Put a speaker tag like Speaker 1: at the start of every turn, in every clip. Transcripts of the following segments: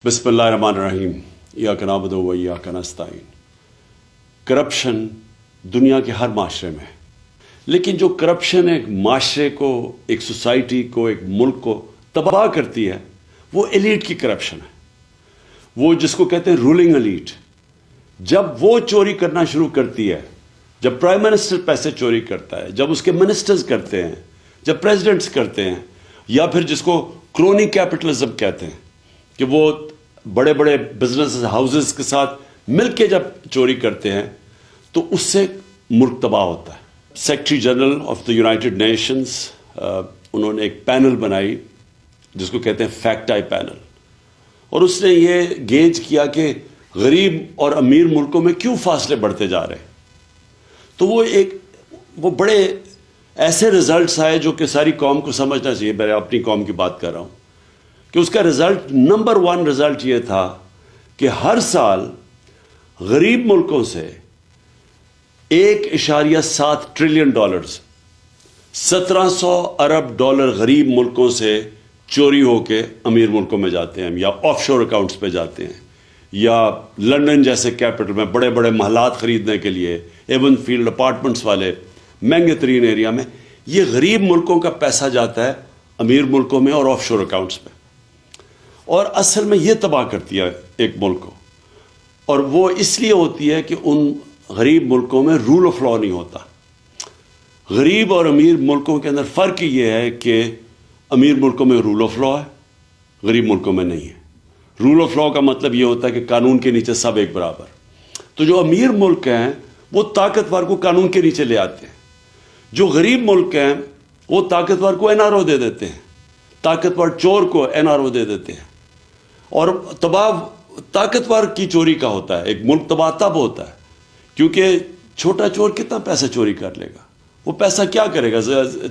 Speaker 1: بسم اللہ الرحمن الرحیم ایاک نعبد و ایاک نستعین۔ کرپشن دنیا کے ہر معاشرے میں ہے، لیکن جو کرپشن ایک معاشرے کو، ایک سوسائٹی کو، ایک ملک کو تباہ کرتی ہے وہ ایلیٹ کی کرپشن ہے، وہ جس کو کہتے ہیں رولنگ ایلیٹ۔ جب وہ چوری کرنا شروع کرتی ہے، جب پرائم منسٹر پیسے چوری کرتا ہے، جب اس کے منسٹرز کرتے ہیں، جب پریزیڈنٹس کرتے ہیں، یا پھر جس کو کرونی کیپٹلزم کہتے ہیں کہ وہ بڑے بڑے بزنس ہاؤسز کے ساتھ مل کے جب چوری کرتے ہیں تو اس سے ملک تباہ ہوتا ہے۔ Secretary general of the United nations انہوں نے ایک پینل بنائی جس کو کہتے ہیں فیکٹ آئی پینل، اور اس نے یہ گیج کیا کہ غریب اور امیر ملکوں میں کیوں فاصلے بڑھتے جا رہے ہیں۔ تو وہ بڑے ایسے رزلٹس آئے جو کہ ساری قوم کو سمجھنا چاہیے۔ میں اپنی قوم کی بات کر رہا ہوں کہ اس کا رزلٹ نمبر 1 رزلٹ یہ تھا کہ ہر سال غریب ملکوں سے $1.7 ٹریلین 1700 ارب ڈالر غریب ملکوں سے چوری ہو کے امیر ملکوں میں جاتے ہیں، یا آف شور اکاؤنٹس پہ جاتے ہیں، یا لنڈن جیسے کیپٹل میں بڑے بڑے محلات خریدنے کے لیے ایون فیلڈ اپارٹمنٹس والے مہنگے ترین ایریا میں یہ غریب ملکوں کا پیسہ جاتا ہے امیر ملکوں میں اور آف شور اکاؤنٹس پہ، اور اصل میں یہ تباہ کرتی ہے ایک ملک کو۔ اور وہ اس لیے ہوتی ہے کہ ان غریب ملکوں میں رول آف لا نہیں ہوتا۔ غریب اور امیر ملکوں کے اندر فرق یہ ہے کہ امیر ملکوں میں رول آف لا ہے، غریب ملکوں میں نہیں ہے۔ رول آف لا کا مطلب یہ ہوتا ہے کہ قانون کے نیچے سب ایک برابر۔ تو جو امیر ملک ہیں وہ طاقتور کو قانون کے نیچے لے آتے ہیں، جو غریب ملک ہیں وہ طاقتور کو این آر او دے دیتے ہیں، طاقتور چور کو این آر او دے دیتے ہیں، اور تباہ طاقتور کی چوری کا ہوتا ہے۔ ایک ملک تباہ تب ہوتا ہے کیونکہ چھوٹا چور کتنا پیسہ چوری کر لے گا، وہ پیسہ کیا کرے گا؟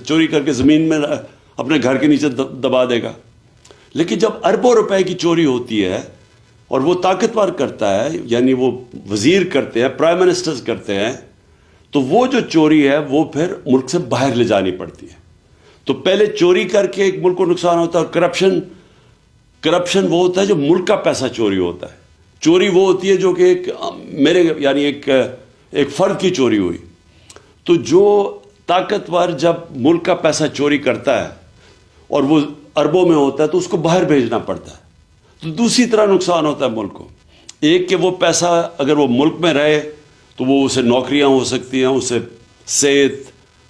Speaker 1: چوری کر کے زمین میں اپنے گھر کے نیچے دبا دے گا۔ لیکن جب اربوں روپے کی چوری ہوتی ہے اور وہ طاقتور کرتا ہے، یعنی وہ وزیر کرتے ہیں، پرائم منسٹرز کرتے ہیں، تو وہ جو چوری ہے وہ پھر ملک سے باہر لے جانی پڑتی ہے۔ تو پہلے چوری کر کے ایک ملک کو نقصان ہوتا ہے، اور کرپشن وہ ہوتا ہے جو ملک کا پیسہ چوری ہوتا ہے۔ چوری وہ ہوتی ہے جو کہ ایک فرد کی چوری ہوئی۔ تو جو طاقتور جب ملک کا پیسہ چوری کرتا ہے اور وہ اربوں میں ہوتا ہے تو اس کو باہر بھیجنا پڑتا ہے، تو دوسری طرح نقصان ہوتا ہے ملک کو۔ ایک کہ وہ پیسہ اگر وہ ملک میں رہے تو وہ اسے نوکریاں ہو سکتی ہیں، اسے صحت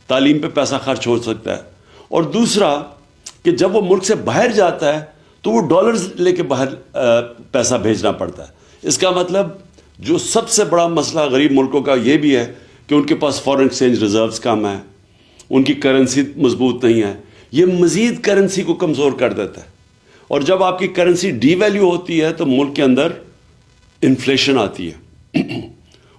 Speaker 1: تعلیم پہ پیسہ خرچ ہو سکتا ہے، اور دوسرا کہ جب وہ ملک سے باہر جاتا ہے تو وہ ڈالرز لے کے باہر پیسہ بھیجنا پڑتا ہے۔ اس کا مطلب جو سب سے بڑا مسئلہ غریب ملکوں کا یہ بھی ہے کہ ان کے پاس فارن ایکسچینج ریزروز کم ہیں، ان کی کرنسی مضبوط نہیں ہے، یہ مزید کرنسی کو کمزور کر دیتا ہے، اور جب آپ کی کرنسی ڈی ویلیو ہوتی ہے تو ملک کے اندر انفلیشن آتی ہے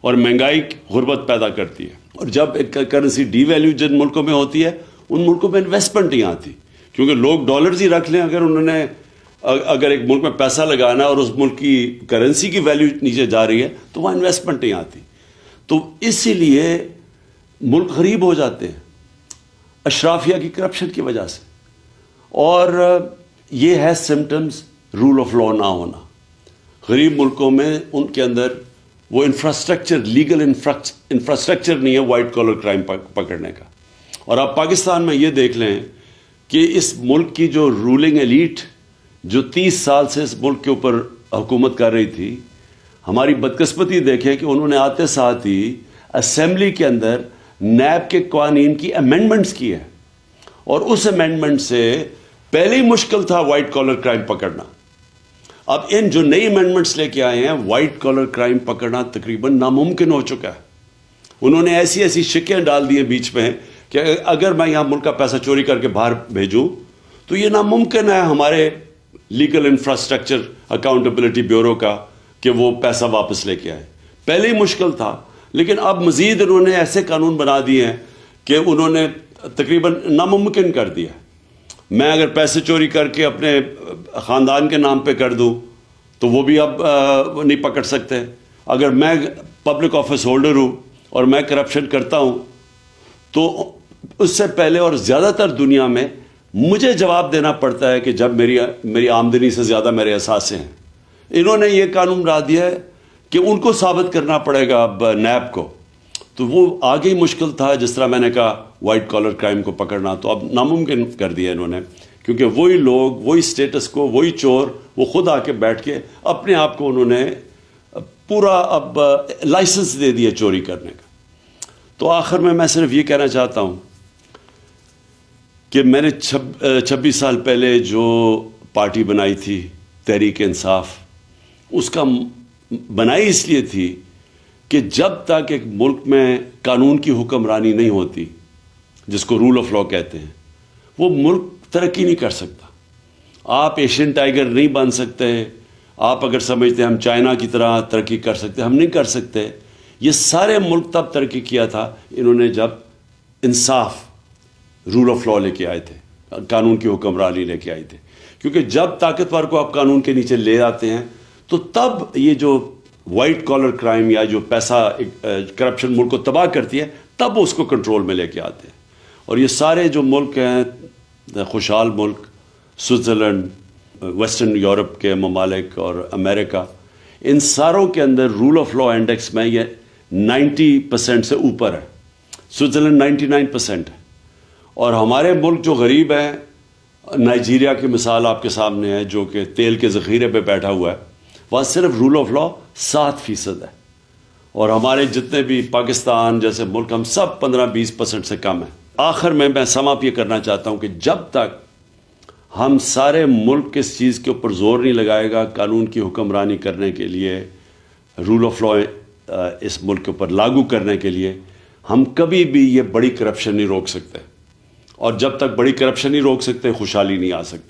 Speaker 1: اور مہنگائی غربت پیدا کرتی ہے، اور جب کرنسی ڈی ویلیو جن ملکوں میں ہوتی ہے ان ملکوں میں انویسٹمنٹ نہیں آتی، کیونکہ لوگ ڈالرز ہی رکھ لیں اگر ایک ملک میں پیسہ لگانا اور اس ملک کی کرنسی کی ویلیو نیچے جا رہی ہے تو وہاں انویسٹمنٹ نہیں آتی۔ تو اسی لیے ملک غریب ہو جاتے ہیں اشرافیہ کی کرپشن کی وجہ سے، اور یہ ہے سمٹمز رول آف لا نہ ہونا۔ غریب ملکوں میں ان کے اندر وہ انفراسٹرکچر، لیگل انفراسٹرکچر نہیں ہے وائٹ کالر کرائم پکڑنے کا۔ اور آپ پاکستان میں یہ دیکھ لیں کہ اس ملک کی جو رولنگ ایلیٹ جو 30 سال سے اس ملک کے اوپر حکومت کر رہی تھی، ہماری بدقسمتی دیکھیں کہ انہوں نے آتے ساتھ ہی اسمبلی کے اندر نیب کے قوانین کی امینڈمنٹس کی ہے، اور اس امینڈمنٹ سے پہلے ہی مشکل تھا وائٹ کالر کرائم پکڑنا۔ اب ان جو نئی امینڈمنٹس لے کے آئے ہیں وائٹ کالر کرائم پکڑنا تقریباً ناممکن ہو چکا ہے۔ انہوں نے ایسی شکیں ڈال دی ہیں بیچ میں کہ اگر میں یہاں ملک کا پیسہ چوری کر کے باہر بھیجوں تو یہ ناممکن ہے ہمارے لیگل انفراسٹرکچر اکاؤنٹیبلٹی بیورو کا کہ وہ پیسہ واپس لے کے آئے۔ پہلے ہی مشکل تھا، لیکن اب مزید انہوں نے ایسے قانون بنا دیے ہیں کہ انہوں نے تقریباً ناممکن کر دیا۔ میں اگر پیسے چوری کر کے اپنے خاندان کے نام پہ کر دوں تو وہ بھی اب نہیں پکڑ سکتے۔ اگر میں پبلک آفس ہولڈر ہوں اور میں کرپشن کرتا ہوں تو اس سے پہلے اور زیادہ تر دنیا میں مجھے جواب دینا پڑتا ہے کہ جب میری آمدنی سے زیادہ میرے اثاثے ہیں، انہوں نے یہ قانون بنا دیا ہے کہ ان کو ثابت کرنا پڑے گا اب نیب کو، تو وہ آگے ہی مشکل تھا. جس طرح میں نے کہا وائٹ کالر کرائم کو پکڑنا، تو اب ناممکن کر دیا انہوں نے، کیونکہ وہی لوگ، وہی سٹیٹس کو، وہی چور، وہ خود آ کے بیٹھ کے اپنے آپ کو انہوں نے پورا اب لائسنس دے دیا چوری کرنے کا. تو آخر میں صرف یہ کہنا چاہتا ہوں کہ میں نے 26 سال پہلے جو پارٹی بنائی تھی تحریک انصاف، اس کا بنائی اس لیے تھی کہ جب تک ایک ملک میں قانون کی حکمرانی نہیں ہوتی، جس کو رول آف لا کہتے ہیں، وہ ملک ترقی نہیں کر سکتا. آپ ایشین ٹائیگر نہیں بن سکتے. آپ اگر سمجھتے ہیں ہم چائنا کی طرح ترقی کر سکتے، ہم نہیں کر سکتے. یہ سارے ملک تب ترقی کیا تھا انہوں نے جب انصاف، رول آف لا لے کے آئے تھے، قانون کی حکمرانی لے کے آئے تھے. کیونکہ جب طاقتور کو آپ قانون کے نیچے لے آتے ہیں تو تب یہ جو وائٹ کالر کرائم یا جو پیسہ کرپشن ملک کو تباہ کرتی ہے، تب وہ اس کو کنٹرول میں لے کے آتے ہیں. اور یہ سارے جو ملک ہیں، خوشحال ملک، سوئٹزرلینڈ، ویسٹرن یورپ کے ممالک اور امریکہ، ان ساروں کے اندر رول آف لا انڈیکس میں یہ 90% سے اوپر ہے. سوئٹزرلینڈ 99% ہے. اور ہمارے ملک جو غریب ہیں، نائجیریا کی مثال آپ کے سامنے ہے، جو کہ تیل کے ذخیرے پہ بیٹھا ہوا ہے، وہاں صرف رول آف لا 7% ہے. اور ہمارے جتنے بھی پاکستان جیسے ملک، ہم سب 15-20% سے کم ہیں. آخر میں سم اپ یہ کرنا چاہتا ہوں کہ جب تک ہم سارے ملک اس چیز کے اوپر زور نہیں لگائے گا قانون کی حکمرانی کرنے کے لیے، رول آف لا اس ملک کے اوپر لاگو کرنے کے لیے، ہم کبھی بھی یہ بڑی کرپشن نہیں روک سکتے. اور جب تک بڑی کرپشن نہیں روک سکتے، خوشحالی نہیں آ سکتی.